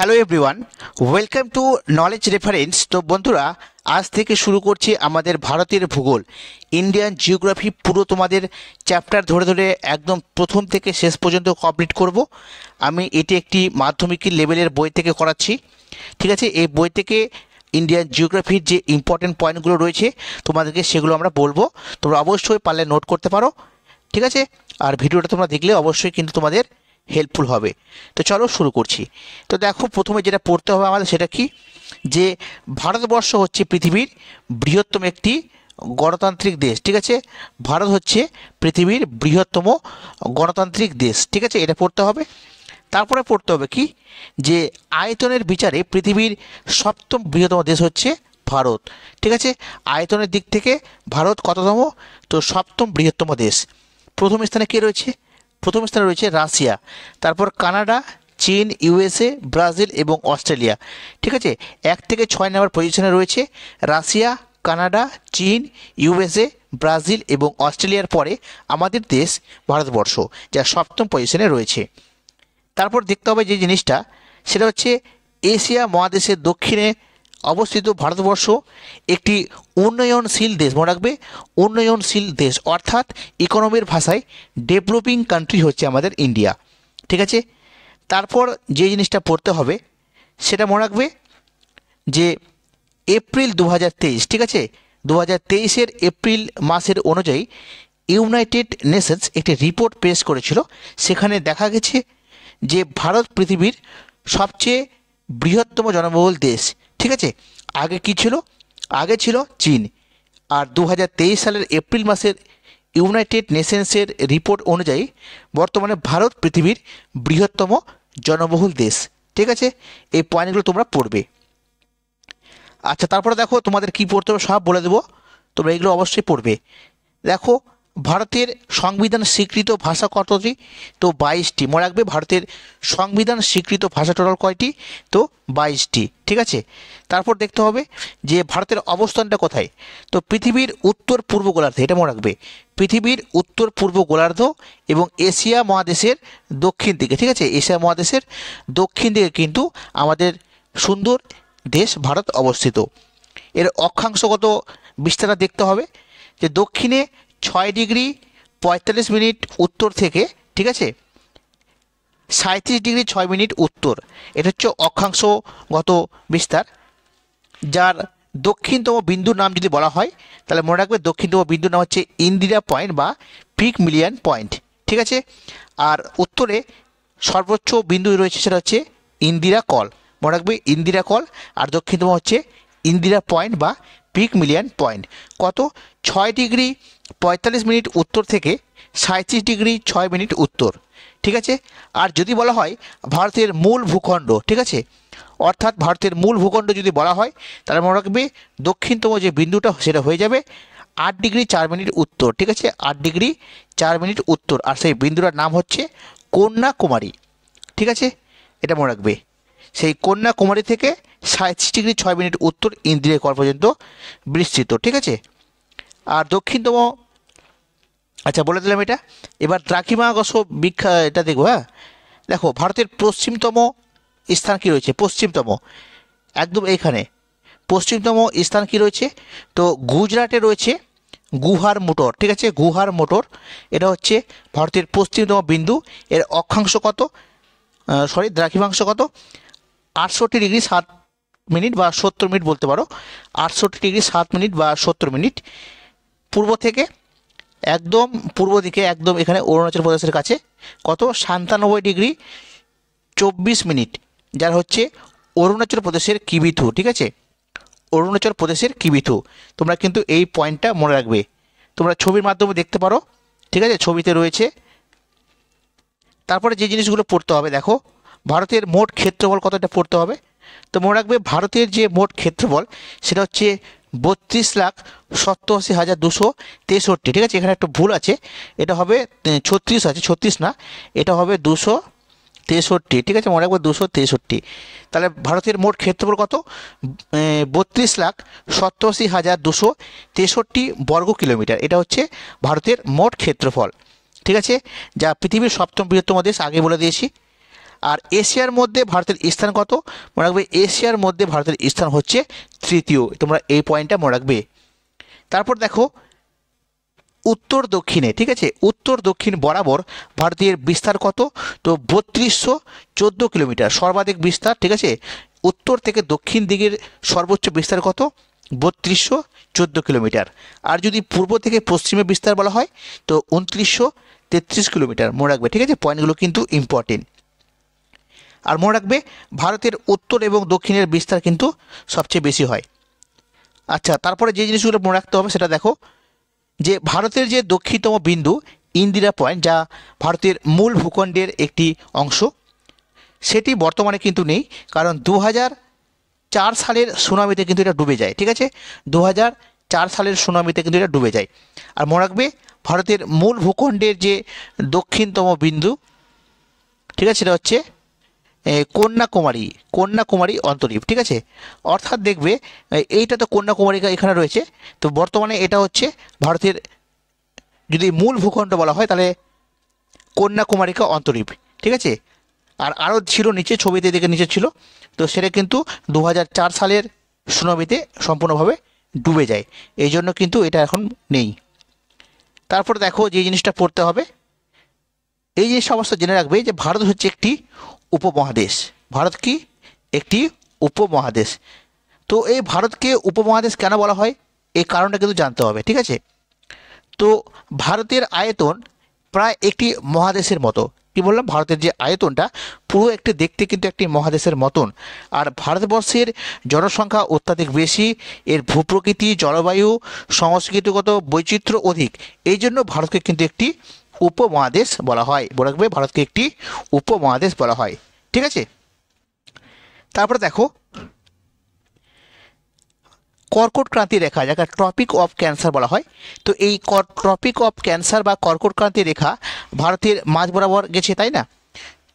Hello everyone, welcome to knowledge reference. তো বন্ধুরা, আজ থেকে শুরু করছি আমাদের ভারতের ভূগোল, ইন্ডিয়ান জিওগ্রাফি। পুরো তোমাদের চ্যাপ্টার ধরে ধরে একদম প্রথম থেকে শেষ পর্যন্ত কমপ্লিট করব। আমি এটি একটি মাধ্যমিক লেভেলের বই থেকে করাচ্ছি, ঠিক আছে। এই বই থেকে ইন্ডিয়ান জিওগ্রাফির যে ইম্পর্টেন্ট পয়েন্টগুলো রয়েছে তোমাদেরকে সেগুলো আমরা বলবো। তোমরা অবশ্যই পারলে নোট করতে পারো, ঠিক আছে। আর ভিডিওটা তোমরা দেখলে অবশ্যই কিন্তু তোমাদের হেল্পফুল হবে। তো চলো শুরু করছি। তো দেখো, প্রথমে যেটা পড়তে হবে আমাদের সেটা কি, যে ভারতবর্ষ হচ্ছে পৃথিবীর বৃহত্তম একটি গণতান্ত্রিক দেশ, ঠিক আছে। ভারত হচ্ছে পৃথিবীর বৃহত্তম গণতান্ত্রিক দেশ, ঠিক আছে, এটা পড়তে হবে। তারপরে পড়তে হবে কি, যে আয়তনের বিচারে পৃথিবীর সপ্তম বৃহত্তম দেশ হচ্ছে ভারত, ঠিক আছে। আয়তনের দিক থেকে ভারত কততম? তো সপ্তম বৃহত্তম দেশ। প্রথম স্থানে কে রয়েছে? প্রথম স্থানে রয়েছে রাশিয়া, তারপর কানাডা, চীন, ইউএসএ, ব্রাজিল এবং অস্ট্রেলিয়া, ঠিক আছে। 1 থেকে 6 নম্বর পজিশনে রয়েছে রাশিয়া, কানাডা, চীন, ইউএসএ, ব্রাজিল এবং অস্ট্রেলিয়ার পরে আমাদের দেশ ভারতবর্ষ, যা সপ্তম পজিশনে রয়েছে। তারপর দেখতে হবে যে জিনিসটা, সেটা হচ্ছে এশিয়া মহাদেশের দক্ষিণে অবস্থিত ভারতবর্ষ একটি উন্নয়নশীল দেশ। মনে রাখবে, উন্নয়নশীল দেশ, অর্থাৎ ইকোনমির ভাষায় ডেভেলপিং কান্ট্রি হচ্ছে আমাদের ইন্ডিয়া, ঠিক আছে। তারপর যে জিনিসটা পড়তে হবে সেটা মনে রাখবে, যে এপ্রিল 2023, ঠিক আছে, 2023-এর এপ্রিল মাসের অনুযায়ী ইউনাইটেড নেশনস একটি রিপোর্ট পেশ করেছিল। সেখানে দেখা গেছে যে ভারত পৃথিবীর সবচেয়ে বৃহত্তম জনবহুল দেশ, ঠিক আছে। আগে কি ছিল? আগে ছিল চীন। আর 2023 সালের এপ্রিল মাসের ইউনাইটেড নেশনসের রিপোর্ট অনুযায়ী বর্তমানে ভারত পৃথিবীর বৃহত্তম জনবহুল দেশ, ঠিক আছে। এই পয়েন্টগুলো তোমরা পড়বে। আচ্ছা, তারপরে দেখো তোমাদের কি পড়তে হবে সব বলে দেবো, তোমরা এগুলো অবশ্যই পড়বে। দেখো, ভারতের সংবিধান স্বীকৃত ভাষা কতটি? তো 22টি। মনে রাখবে, ভারতের সংবিধান স্বীকৃত ভাষা টোটাল কয়টি? তো 22টি, ঠিক আছে। তারপর দেখতে হবে যে ভারতের অবস্থানটা কোথায়? তো পৃথিবীর উত্তর পূর্ব গোলার্ধে, এটা মনে রাখবে, পৃথিবীর উত্তর পূর্ব গোলার্ধ এবং এশিয়া মহাদেশের দক্ষিণ দিকে, ঠিক আছে। এশিয়া মহাদেশের দক্ষিণ দিকে কিন্তু আমাদের সুন্দর দেশ ভারত অবস্থিত। এর অক্ষাংশগত বিস্তার দেখতে হবে, যে দক্ষিণে 6 ডিগ্রি 45 মিনিট উত্তর থেকে, ঠিক আছে, 37 ডিগ্রি 6 মিনিট উত্তর, এটা হচ্ছে অক্ষাংশগত বিস্তার। যার দক্ষিণতম বিন্দুর নাম যদি বলা হয়, তাহলে মনে রাখবে দক্ষিণতম বিন্দুর নাম হচ্ছে ইন্দিরা পয়েন্ট বা পিক মিলিয়ন পয়েন্ট, ঠিক আছে। আর উত্তরে সর্বোচ্চ বিন্দু রয়েছে, সেটা হচ্ছে ইন্দিরা কল, মনে রাখবে ইন্দিরা কল। আর দক্ষিণতম হচ্ছে ইন্দিরা পয়েন্ট বা পিক মিলিয়ন পয়েন্ট। কত? 6 ডিগ্রি 45 মিনিট উত্তর থেকে 37 ডিগ্রি 6 মিনিট উত্তর, ঠিক আছে। আর যদি বলা হয় ভারতের মূল ভূখণ্ড, ঠিক আছে, অর্থাৎ ভারতের মূল ভূখণ্ড যদি বলা হয়, তাহলে মনে রাখবে দক্ষিণতম যে বিন্দুটা সেটা হয়ে যাবে 8 ডিগ্রি 4 মিনিট উত্তর, ঠিক আছে, 8 ডিগ্রি 4 মিনিট উত্তর। আর সেই বিন্দুটার নাম হচ্ছে কন্যাকুমারী, ঠিক আছে, এটা মনে রাখবে। সেই কন্যাকুমারী থেকে 37 ডিগ্রি 6 মিনিট উত্তর ইন্দিরা কল পর্যন্ত বিস্তৃত, ঠিক আছে। আর দক্ষিণতম, আচ্ছা বলে দিলাম এটা। এবার দ্রাঘিমাংশ এটা দেখবো। হ্যাঁ, দেখো ভারতের পশ্চিমতম স্থান কী রয়েছে? পশ্চিমতম, একদম এইখানে পশ্চিমতম স্থান কী রয়েছে? তো গুজরাটে রয়েছে গুহার মোটর, ঠিক আছে, গুহার মোটর, এটা হচ্ছে ভারতের পশ্চিমতম বিন্দু। এর অক্ষাংশ কত? দ্রাঘিমাংশ কত? 68 ডিগ্রি 7 মিনিট বা 70 মিনিট বলতে পারো, 68 ডিগ্রি 7 মিনিট বা 70 মিনিট। পূর্ব থেকে একদম পূর্ব দিকে, একদম এখানে অরুণাচল প্রদেশের কাছে কত? 97 ডিগ্রি 24 মিনিট, যার হচ্ছে অরুণাচল প্রদেশের কিবিথু, ঠিক আছে, অরুণাচল প্রদেশের কিবিথু। তোমরা কিন্তু এই পয়েন্টটা মনে রাখবে, তোমরা ছবির মাধ্যমে দেখতে পারো, ঠিক আছে, ছবিতে রয়েছে। তারপরে যে জিনিসগুলো পড়তে হবে, দেখো ভারতের মোট ক্ষেত্রফল কতটা পড়তে হবে। তো মনে রাখবে ভারতের যে মোট ক্ষেত্রফল সেটা হচ্ছে 32,87,263, ঠিক আছে। এখানে একটা ভুল আছে, এটা হবে 36 আছে, 36 না, এটা হবে 263, ঠিক আছে, মনে রাখবে 263। তাহলে ভারতের মোট ক্ষেত্রফল কত? 32,87,263 বর্গ কিলোমিটার, এটা হচ্ছে ভারতের মোট ক্ষেত্রফল, ঠিক আছে, যা পৃথিবীর সপ্তম বৃহত্তম দেশ, আগে বলে দিয়েছি। আর এশিয়ার মধ্যে ভারতের স্থান কত? মনে রাখবে এশিয়ার মধ্যে ভারতের স্থান হচ্ছে তৃতীয়। তোমরা এই পয়েন্টটা মনে রাখবে। তারপর দেখো উত্তর দক্ষিণে, ঠিক আছে, উত্তর দক্ষিণ বরাবর ভারতের বিস্তার কত? তো 3214 কিলোমিটার সর্বাধিক বিস্তার, ঠিক আছে। উত্তর থেকে দক্ষিণ দিকের সর্বোচ্চ বিস্তার কত? 3214 কিলোমিটার। আর যদি পূর্ব থেকে পশ্চিমে বিস্তার বলা হয় তো 2933 কিলোমিটার। মনে রাখবে, ঠিক আছে, পয়েন্টগুলো কিন্তু ইম্পর্টেন্ট। আর মনে রাখবে ভারতের উত্তর এবং দক্ষিণের বিস্তার কিন্তু সবচেয়ে বেশি হয়। আচ্ছা, তারপরে যে জিনিসগুলো মনে রাখতে হবে সেটা দেখো, যে ভারতের যে দক্ষিণতম বিন্দু ইন্দিরা পয়েন্ট, যা ভারতের মূল ভূখণ্ডের একটি অংশ, সেটি বর্তমানে কিন্তু নেই, কারণ 2004 সালের সুনামিতে কিন্তু এটা ডুবে যায়, ঠিক আছে। 2004 সালের সুনামিতে কিন্তু এটা ডুবে যায়। আর মনে রাখবে ভারতের মূল ভূখণ্ডের যে দক্ষিণতম বিন্দু, ঠিক আছে, সেটা হচ্ছে কন্যাকুমারী অন্তরীপ, ঠিক আছে। অর্থাৎ দেখবে এইটা তো কন্যাকুমারী এখানে রয়েছে, তো বর্তমানে এটা হচ্ছে ভারতের যদি মূল ভূখণ্ড বলা হয় তাহলে কন্যাকুমারিকা অন্তরীপ, ঠিক আছে। আর আরও ছিল নিচে, ছবিতে দিকে নিচে ছিল, তো সেটা কিন্তু 2004 সালের সুনামিতে সম্পূর্ণভাবে ডুবে যায়, এই জন্য কিন্তু এটা এখন নেই। তারপর দেখো যে জিনিসটা পড়তে হবে, এই জিনিসটা অবশ্য জেনে রাখবে যে ভারত হচ্ছে একটি উপমহাদেশ। ভারত কি? একটি উপমহাদেশ। তো এই ভারতকে উপমহাদেশ কেন বলা হয় এই কারণটা কিন্তু জানতে হবে, ঠিক আছে। তো ভারতের আয়তন প্রায় একটি মহাদেশের মতো। কি বললাম? ভারতের যে আয়তনটা পুরো একটি দেখতে কিন্তু একটি মহাদেশের মতন। আর ভারতবর্ষের জনসংখ্যা অত্যাধিক বেশি, এর ভূপ্রকৃতি, জলবায়ু, সংস্কৃতিগত বৈচিত্র্য অধিক, এই জন্য ভারতকে কিন্তু একটি উপমহাদেশ বলা হয়। মনে রাখবে ভারতকে একটি উপমহাদেশ বলা হয়, ঠিক আছে। তারপরে দেখো কর্কট ক্রান্তি রেখা, যাকে ট্রপিক অফ ক্যান্সার বলা হয়, তো এই ট্রপিক অফ ক্যান্সার বা কর্কট ক্রান্তি রেখা ভারতের মাঝ বরাবর গেছে, তাই না?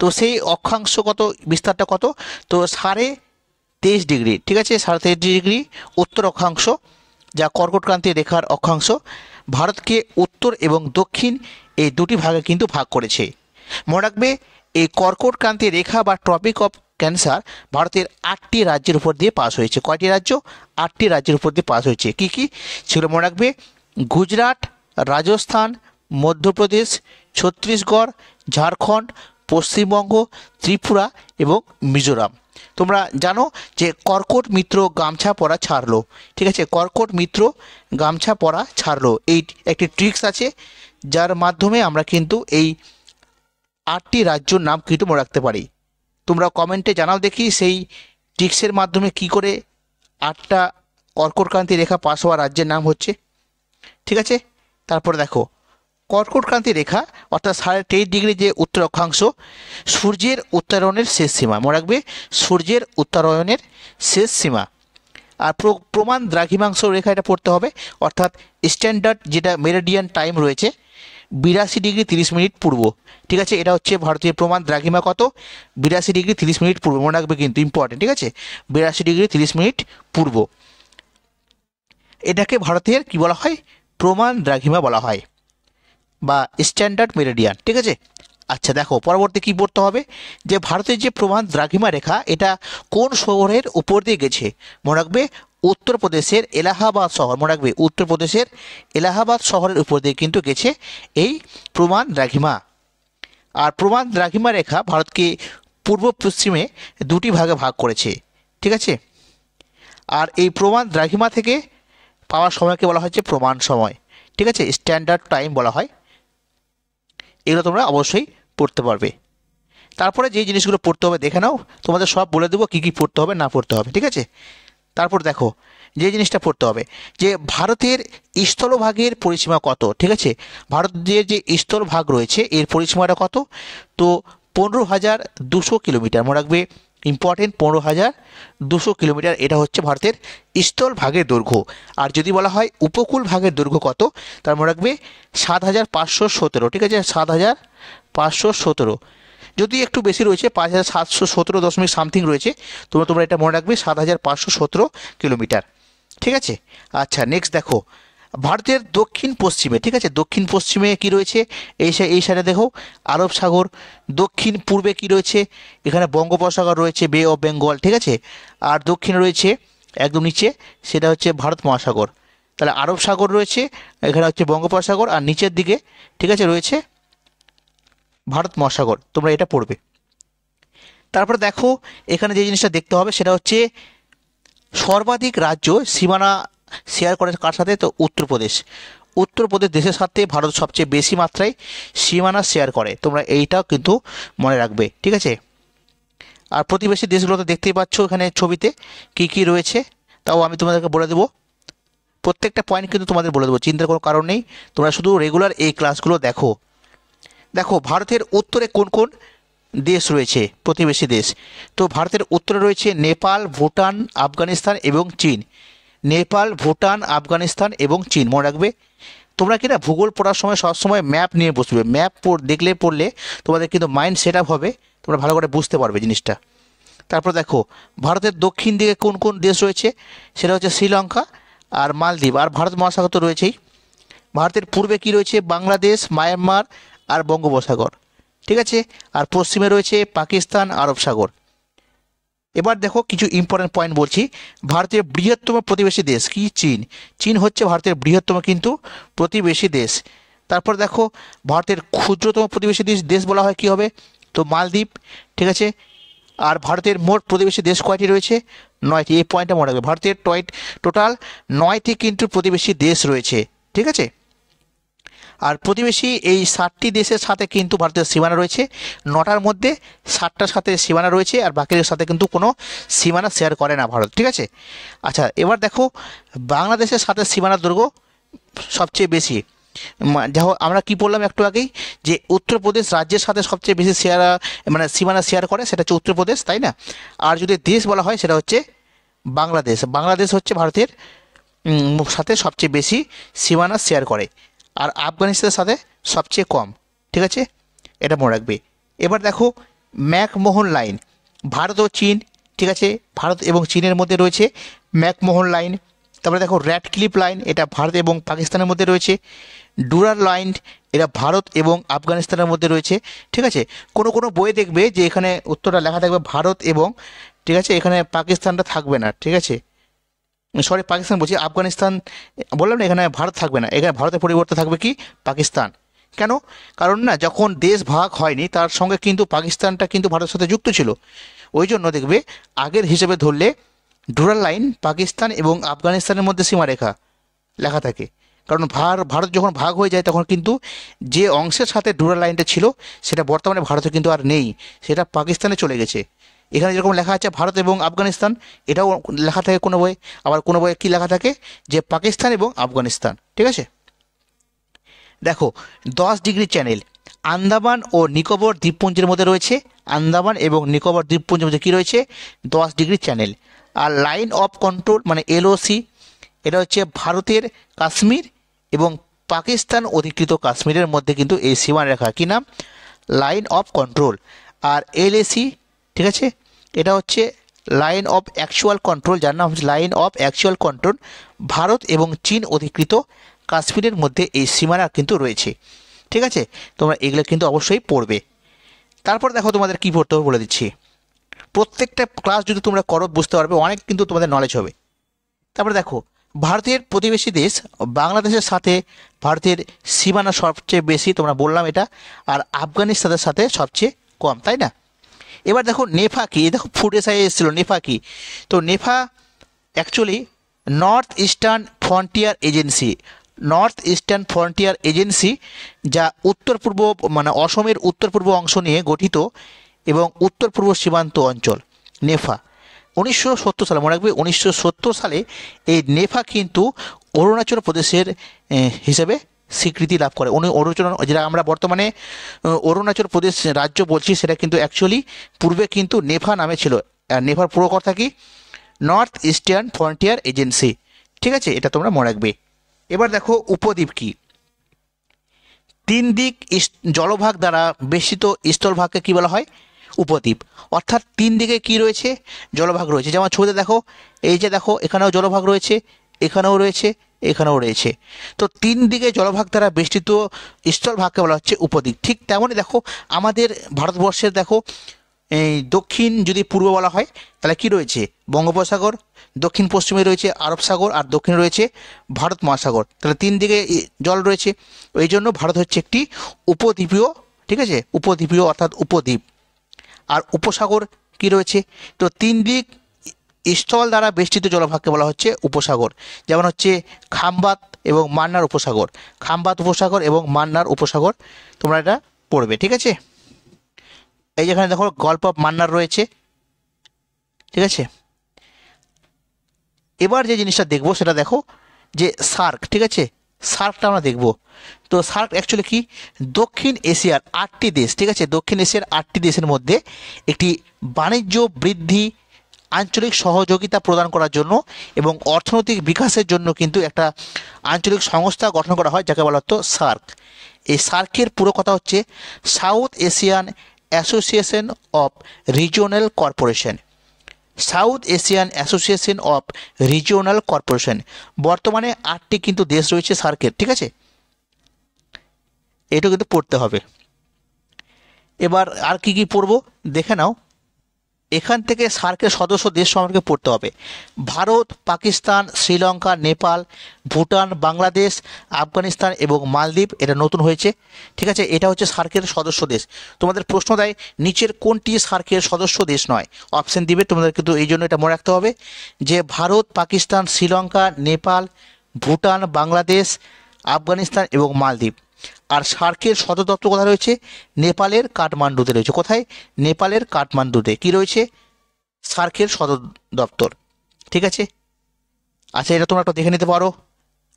তো সেই অক্ষাংশ কত, বিস্তারটা কত? তো 23.5 ডিগ্রি, ঠিক আছে, 23.5 ডিগ্রি উত্তর অক্ষাংশ, যা কর্কট ক্রান্তি রেখার অক্ষাংশ ভারতকে উত্তর এবং দক্ষিণ এই দুটি ভাগে কিন্তু ভাগ করেছে। মনে রাখবে এই কর্কট ক্রান্তি রেখা বা ট্রপিক অফ ক্যান্সার ভারতের 8টি রাজ্যের উপর দিয়ে পাস হয়েছে। কয়টি রাজ্য? 8টি রাজ্যের উপর দিয়ে পাস হয়েছে। কি কি সেগুলো মনে রাখবে? গুজরাট, রাজস্থান, মধ্যপ্রদেশ, ছত্তিশগড়, ঝাড়খণ্ড, পশ্চিমবঙ্গ, ত্রিপুরা এবং মিজোরাম। তোমরা জানো যে কর্কট মিত্র গামছা পরা ছাড়লো, ঠিক আছে, কর্কট মিত্র গামছা পরা ছাড়লো, এই একটি ট্রিক্স আছে যার মাধ্যমে আমরা কিন্তু এই 8টি রাজ্যর নাম কিন্তু মনে রাখতে পারি। তোমরা কমেন্টে জানাও দেখি সেই ট্রিক্সের মাধ্যমে কি করে 8টা কর্কটক্রান্তি রেখা পাস হওয়া রাজ্যের নাম হচ্ছে, ঠিক আছে। তারপরে দেখো কর্কটক্রান্তি রেখা অর্থাৎ 23.5 ডিগ্রি যে উত্তর অক্ষাংশ সূর্যের উত্তরায়ণের শেষ সীমা। মনে রাখবে সূর্যের উত্তরায়ণের শেষ সীমা। আর প্রমাণ দ্রাঘিমাংশ রেখা এটা পড়তে হবে, অর্থাৎ স্ট্যান্ডার্ড যেটা মেরিডিয়ান টাইম রয়েছে 82 ডিগ্রি 30 মিনিট পূর্ব, ঠিক আছে। এটা হচ্ছে ভারতীয় প্রমাণ দ্রাঘিমা কত? 82 ডিগ্রি 30 মিনিট পূর্ব। মনে রাখবে কিন্তু ইম্পর্টেন্ট, ঠিক আছে, 82 ডিগ্রি 30 মিনিট পূর্ব। এটাকে ভারতের কি বলা হয়? প্রমাণ দ্রাঘিমা বলা হয় বা স্ট্যান্ডার্ড মেরিডিয়ান, ঠিক আছে। আচ্ছা দেখো পরবর্তী কি পড়তে হবে, যে ভারতের যে প্রমাণ দ্রাঘিমা রেখা এটা কোন শহরের উপর দিয়ে গেছে? মনে রাখবে উত্তরপ্রদেশের এলাহাবাদ শহর। মনে রাখবে উত্তরপ্রদেশের এলাহাবাদ শহরের উপর দিয়ে কিন্তু গেছে এই প্রমাণ দ্রাঘিমা। আর প্রমাণ দ্রাঘিমা রেখা ভারতকে পূর্ব পশ্চিমে দুটি ভাগে ভাগ করেছে, ঠিক আছে। আর এই প্রমাণ দ্রাঘিমা থেকে পাওয়ার সময়কে বলা হচ্ছে প্রমাণ সময়, ঠিক আছে, স্ট্যান্ডার্ড টাইম বলা হয়। এগুলো তোমরা অবশ্যই পড়তে পারবে। তারপরে যে জিনিসগুলো পড়তে হবে দেখে নাও, তোমাদের সব বলে দেবো কী কী পড়তে হবে না পড়তে হবে, ঠিক আছে। তারপর দেখো যে জিনিসটা পড়তে হবে, যে ভারতের স্থলভাগের পরিসীমা কত, ঠিক আছে। ভারতের যে স্থলভাগ রয়েছে এর পরিসীমাটা কত? তো 15,200 কিলোমিটার। মনে রাখবে ইম্পর্টেন্ট, 15,200 কিলোমিটার এটা হচ্ছে ভারতের স্থলভাগের দৈর্ঘ্য। আর যদি বলা হয় উপকূল ভাগের দৈর্ঘ্য কত, তার মনে রাখবে 7,517, ঠিক আছে, 7,517। যদি একটু বেশি রয়েছে 5,717 সামথিং রয়েছে, তোমরা এটা মনে রাখবে 7,517 কিলোমিটার, ঠিক আছে। আচ্ছা নেক্সট দেখো ভারতের দক্ষিণ পশ্চিমে, ঠিক আছে, দক্ষিণ পশ্চিমে কি রয়েছে, এই সাইডে দেখো আরব সাগর। দক্ষিণ পূর্বে কি রয়েছে, এখানে বঙ্গোপসাগর রয়েছে, বে অফ বেঙ্গল, ঠিক আছে। আর দক্ষিণে রয়েছে একদম নিচে, সেটা হচ্ছে ভারত মহাসাগর। তাহলে আরব সাগর রয়েছে, এখানে হচ্ছে বঙ্গোপসাগর, আর নিচের দিকে, ঠিক আছে, রয়েছে ভারত মহাসাগর। তোমরা এটা পড়বে। তারপরে দেখো এখানে যে জিনিসটা দেখতে হবে সেটা হচ্ছে সর্বাধিক রাজ্য সীমানা শেয়ার করে কার সাথে, তো উত্তরপ্রদেশ। উত্তরপ্রদেশ দেশের সাথে ভারত সবচেয়ে বেশি মাত্রায় সীমানা শেয়ার করে, তোমরা এইটাও কিন্তু মনে রাখবে, ঠিক আছে। আর প্রতিবেশী দেশগুলো তো দেখতেই পাচ্ছ এখানে ছবিতে কি কি রয়েছে, তাও আমি তোমাদেরকে বলে দেবো। প্রত্যেকটা পয়েন্ট কিন্তু তোমাদের বলে দেবো, চিন্তার কোনো কারণ নেই, তোমরা শুধু রেগুলার এই ক্লাসগুলো দেখো। দেখো ভারতের উত্তরে কোন কোন দেশ রয়েছে, প্রতিবেশী দেশ। তো ভারতের উত্তরে রয়েছে নেপাল, ভুটান, আফগানিস্তান এবং চীন। নেপাল, ভুটান, আফগানিস্তান এবং চীন, মনে রাখবে। তোমরা কি না ভূগোল পড়ার সময় সবসময় ম্যাপ নিয়ে বসবে, ম্যাপ দেখলে পড়লে তোমাদের কিন্তু মাইন্ড সেট আপ হবে, তোমরা ভালো করে বুঝতে পারবে জিনিসটা। তারপর দেখো ভারতের দক্ষিণ দিকে কোন কোন দেশ রয়েছে, সেটা হচ্ছে শ্রীলঙ্কা আর মালদ্বীপ, আর ভারত মহাসাগর তো রয়েছেই। ভারতের পূর্বে কি রয়েছে, বাংলাদেশ, মায়ানমার আর বঙ্গোপসাগর, ঠিক আছে। আর পশ্চিমে রয়েছে পাকিস্তান, আরব সাগর। এবার দেখো কিছু ইম্পর্টেন্ট পয়েন্ট বলছি। ভারতের বৃহত্তম প্রতিবেশী দেশ কি, চীন। চীন হচ্ছে ভারতের বৃহত্তম কিন্তু প্রতিবেশী দেশ। তারপর দেখো ভারতের ক্ষুদ্রতম প্রতিবেশী দেশ বলা হয় কি হবে, তো মালদ্বীপ, ঠিক আছে। আর ভারতের মোট প্রতিবেশী দেশ কয়টি রয়েছে, 9টি। এই পয়েন্টটা মনে রাখবে, ভারতের টোটাল 9টি কিন্তু প্রতিবেশী দেশ রয়েছে, ঠিক আছে। আর প্রতিবেশী এই 7টি দেশের সাথে কিন্তু ভারতের সীমানা রয়েছে, 9টার মধ্যে 7টার সাথে সীমানা রয়েছে, আর বাকিদের সাথে কিন্তু কোনো সীমানা শেয়ার করে না ভারত, ঠিক আছে। আচ্ছা এবার দেখো বাংলাদেশের সাথে সীমানার দৈর্ঘ্য সবচেয়ে বেশি। যাই আমরা কি বললাম একটু আগেই, যে উত্তরপ্রদেশ রাজ্যের সাথে সবচেয়ে বেশি সীমানা শেয়ার করে, সেটা হচ্ছে উত্তরপ্রদেশ, তাই না। আর যদি দেশ বলা হয় সেটা হচ্ছে বাংলাদেশ। বাংলাদেশ হচ্ছে ভারতের সাথে সবচেয়ে বেশি সীমানা শেয়ার করে, আর আফগানিস্তানের সাথে সবচেয়ে কম, ঠিক আছে, এটা মনে রাখবে। এবার দেখো ম্যাকমোহন লাইন, ভারত ও চীন, ঠিক আছে, ভারত এবং চীনের মধ্যে রয়েছে ম্যাকমোহন লাইন। তারপরে দেখো র্যাড ক্লিপ লাইন, এটা ভারত এবং পাকিস্তানের মধ্যে রয়েছে। ডুরার লাইন, এটা ভারত এবং আফগানিস্তানের মধ্যে রয়েছে, ঠিক আছে। কোনো কোনো বইয়ে দেখবে যে এখানে উত্তরটা লেখা থাকবে ভারত এবং, ঠিক আছে, এখানে পাকিস্তানটা থাকবে না, ঠিক আছে, সরি পাকিস্তান বলছি, আফগানিস্তান বললাম না, এখানে ভারত থাকবে না, এখানে ভারতের পরিবর্তে থাকবে কি পাকিস্তান। কেন, কারণ না যখন দেশ ভাগ হয়নি তার সঙ্গে কিন্তু পাকিস্তানটা কিন্তু ভারতের সাথে যুক্ত ছিল, ওই জন্য দেখবে আগের হিসেবে ধরলে ডুরাল লাইন পাকিস্তান এবং আফগানিস্তানের মধ্যে সীমারেখা লেখা থাকে। কারণ ভারত যখন ভাগ হয়ে যায় তখন কিন্তু যে অংশের সাথে ডুরাল লাইনটা ছিল সেটা বর্তমানে ভারতে কিন্তু আর নেই, সেটা পাকিস্তানে চলে গেছে। এখানে যেরকম লেখা আছে ভারত এবং আফগানিস্তান, এটাও লেখা থাকে কোনো বই, আবার কোনো বইয়ে কী লেখা থাকে যে পাকিস্তান এবং আফগানিস্তান, ঠিক আছে। দেখো 10 ডিগ্রি চ্যানেল আন্দামান ও নিকোবর দ্বীপপুঞ্জের মধ্যে রয়েছে, আন্দামান এবং নিকোবর দ্বীপপুঞ্জের মধ্যে কী রয়েছে, 10 ডিগ্রি চ্যানেল। আর লাইন অফ কন্ট্রোল মানে এলওসি, এটা হচ্ছে ভারতের কাশ্মীর এবং পাকিস্তান অধিকৃত কাশ্মীরের মধ্যে কিন্তু এই সীমারেখা, কী নাম, লাইন অফ কন্ট্রোল। আর এলএসি, ঠিক আছে, এটা হচ্ছে লাইন অফ অ্যাকচুয়াল কন্ট্রোল, যার নাম হচ্ছে line of actual control. Bharat এবং চীন অধিকৃত কাশ্মীরের মধ্যে এই সীমানা কিন্তু রয়েছে, ঠিক আছে। তোমরা এগুলো কিন্তু অবশ্যই পড়বে। তারপর দেখো তোমাদের কী পড়তে হবে বলে দিচ্ছি, প্রত্যেকটা ক্লাস যদি তোমরা করো বুঝতে পারবে, অনেক কিন্তু তোমাদের নলেজ হবে। তারপরে দেখো ভারতের প্রতিবেশী দেশ বাংলাদেশের সাথে ভারতের সীমানা সবচেয়ে বেশি, তোমরা বললাম এটা, আর আফগানিস্তানের সাথে সবচেয়ে কম, তাই না। এবার দেখো নেফা কি, দেখো ফুড এসআই এসেছিলো, নেফা কি, তো NEFA actually north eastern frontier agency, north eastern frontier agency, যা উত্তর পূর্ব মানে অসমের উত্তর পূর্ব অংশ নিয়ে গঠিত এবং উত্তর পূর্ব সীমান্ত অঞ্চল। নেফা 1970 সালে, মনে রাখবে 1970 সালে এই নেফা কিন্তু অরুণাচল প্রদেশের হিসেবে স্বীকৃতি লাভ করে। অরুণাচল, যেটা আমরা বর্তমানে অরুণাচল প্রদেশ রাজ্য বলছি, সেটা কিন্তু অ্যাকচুয়ালি পূর্বে কিন্তু নেফা নামে ছিল। আর নেফার পুরো কথা কি, নর্থ ইস্টার্ন ফ্রন্টিয়ার এজেন্সি, ঠিক আছে, এটা তোমরা মনে রাখবে। এবার দেখো উপদ্বীপ কি, 3 দিক জলভাগ দ্বারা বেষ্টিত স্থলভাগকে কী বলা হয়, উপদ্বীপ। অর্থাৎ 3 দিকে কি রয়েছে, জলভাগ রয়েছে। যেমন ছবিতে দেখো, এই যে দেখো এখানেও জলভাগ রয়েছে, এখানেও রয়েছে, এখানেও রয়েছে। তো তিন দিকে জলভাগ দ্বারা বেষ্টিত স্থলভাগকে বলা হচ্ছে উপদ্বীপ। ঠিক তেমনই দেখো আমাদের ভারতবর্ষের দেখো এই দক্ষিণ যদি পূর্ব বলা হয় তাহলে কি রয়েছে, বঙ্গোপসাগর, দক্ষিণ পশ্চিমে রয়েছে আরব সাগর, আর দক্ষিণে রয়েছে ভারত মহাসাগর। তাহলে তিন দিকে জল রয়েছে, এই জন্য ভারত হচ্ছে একটি উপদ্বীপীয়, ঠিক আছে, উপদ্বীপীয় অর্থাৎ উপদ্বীপ। আর উপসাগর কি রয়েছে, তো তিন দিক স্থল দ্বারা বেষ্টিত জলভাগকে বলা হচ্ছে উপসাগর। যেমন হচ্ছে খামবাত এবং মান্নার উপসাগর, খামবাত উপসাগর এবং মান্নার উপসাগর তোমরা এটা পড়বে, ঠিক আছে। এই যেখানে দেখো গল্প অফ মান্নার রয়েছে, ঠিক আছে। এবার যে জিনিসটা দেখবো সেটা দেখো যে সার্ক, ঠিক আছে, সার্কটা আমরা দেখব। তো সার্ক অ্যাকচুয়ালি কি, দক্ষিণ এশিয়ার 8টি দেশ, ঠিক আছে, দক্ষিণ এশিয়ার 8টি দেশের মধ্যে একটি বাণিজ্য বৃদ্ধি, আঞ্চলিক সহযোগিতা প্রদান করার জন্য এবং অর্থনৈতিক বিকাশের জন্য কিন্তু একটা আঞ্চলিক সংস্থা গঠন করা হয়, যাকে বলা হতো সার্ক। এই সার্কের পুরো কথা হচ্ছে south Asian association of regional corporation, south Asian association of regional corporation. বর্তমানে 8টি কিন্তু দেশ রয়েছে সার্কের, ঠিক আছে, এটা কিন্তু পড়তে হবে। এবার আর কি কি পড়বো দেখে নাও। এখান থেকে সার্কের সদস্য দেশ সম্পর্কে পড়তে হবে। ভারত, পাকিস্তান, শ্রীলঙ্কা, নেপাল, ভুটান, বাংলাদেশ, আফগানিস্তান এবং মালদ্বীপ, এটা নতুন হয়েছে, ঠিক আছে। এটা হচ্ছে সার্কের সদস্য দেশ। তোমাদের প্রশ্ন দেয় নিচের কোনটি সার্কের সদস্য দেশ নয়, অপশন দিবে তোমাদের, কিন্তু এই জন্য এটা মনে রাখতে হবে যে ভারত, পাকিস্তান, শ্রীলঙ্কা, নেপাল, ভুটান, বাংলাদেশ, আফগানিস্তান এবং মালদ্বীপ। আর সার্কের সদর দপ্তর কোথায় রয়েছে, নেপালের কাঠমান্ডুতে রয়েছে। কোথায়, নেপালের কাঠমান্ডুতে কি রয়েছে, সার্কের সদর দপ্তর, ঠিক আছে। আচ্ছা, এটা তোমরা একটু দেখে নিতে পারো।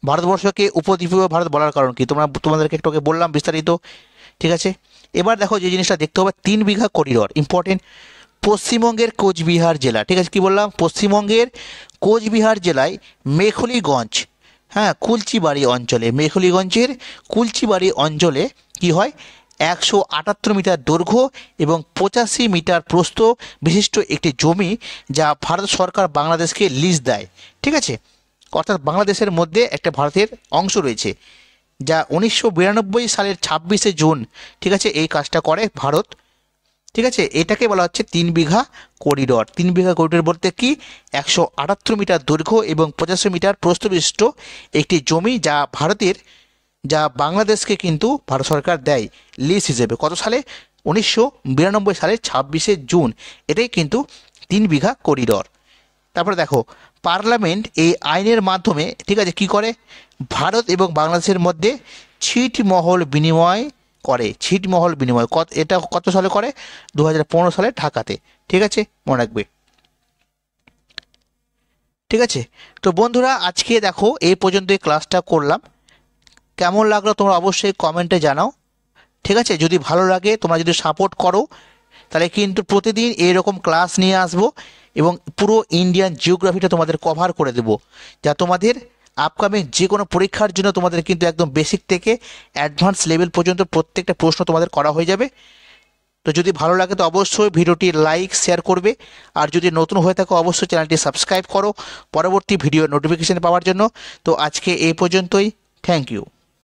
ভারতবর্ষকে উপদ্বীপীয় ভারত বলার কারণ কি, তোমাদেরকে একটু আগে বললাম বিস্তারিত, ঠিক আছে। এবার দেখো যে জিনিসটা দেখতে হবে, 3 বিঘা করিডর ইম্পর্টেন্ট। পশ্চিমবঙ্গের কোচবিহার জেলা, ঠিক আছে, কি বললাম, পশ্চিমবঙ্গের কোচবিহার জেলায় মেখলিগঞ্জ, হ্যাঁ, কুলচিবাড়ি অঞ্চলে, মেখলিগঞ্জের কুলচিবাড়ি অঞ্চলে কি হয়, 178 মিটার দৈর্ঘ্য এবং 85 মিটার প্রস্থ বিশিষ্ট একটি জমি, যা ভারত সরকার বাংলাদেশকে লিজ দেয়, ঠিক আছে। অর্থাৎ বাংলাদেশের মধ্যে একটা ভারতের অংশ রয়েছে, যা 1992 সালের 26শে জুন, ঠিক আছে, এই কাজটা করে ভারত, ঠিক আছে। এটাকে বলা হচ্ছে 3 বিঘা করিডর। 3 বিঘা করিডর বলতে কি, 178 মিটার দৈর্ঘ্য এবং 85 মিটার প্রস্থ বিশিষ্ট একটি জমি, যা বাংলাদেশকে কিন্তু ভারত সরকার দেয় লিজ হিসেবে। কত সালে, 1992 সালের 26শে জুন। এটাই কিন্তু 3 বিঘা করিডর। তারপরে দেখো পার্লামেন্ট এই আইনের মাধ্যমে, ঠিক আছে, কি করে, ভারত এবং বাংলাদেশের মধ্যে ছিটমহল বিনিময় করে, ছিটমহল বিনিময়। এটা কত সালে করে, 2015 সালে ঢাকাতে, ঠিক আছে, মনে রাখবে, ঠিক আছে। তো বন্ধুরা আজকে দেখো এই পর্যন্ত এই ক্লাসটা করলাম, কেমন লাগলো তোমরা অবশ্যই কমেন্টে জানাও, ঠিক আছে। যদি ভালো লাগে, তোমরা যদি সাপোর্ট করো, তাহলে কিন্তু প্রতিদিন এরকম ক্লাস নিয়ে আসবো এবং পুরো ইন্ডিয়ান জিওগ্রাফিটা তোমাদের কভার করে দেবো, যা তোমাদের আপকামিং যে কোনো পরীক্ষার জন্য তোমাদের কিন্তু একদম বেসিক থেকে অ্যাডভান্স লেভেল পর্যন্ত প্রত্যেকটা প্রশ্ন তোমাদের করা হয়ে যাবে। তো যদি ভালো লাগে তো অবশ্যই ভিডিওটি লাইক শেয়ার করবে, আর যদি নতুন হয়ে থাকো অবশ্যই চ্যানেলটি সাবস্ক্রাইব করো পরবর্তী ভিডিও নোটিফিকেশন পাওয়ার জন্য। তো আজকে এই পর্যন্তই, থ্যাংক ইউ।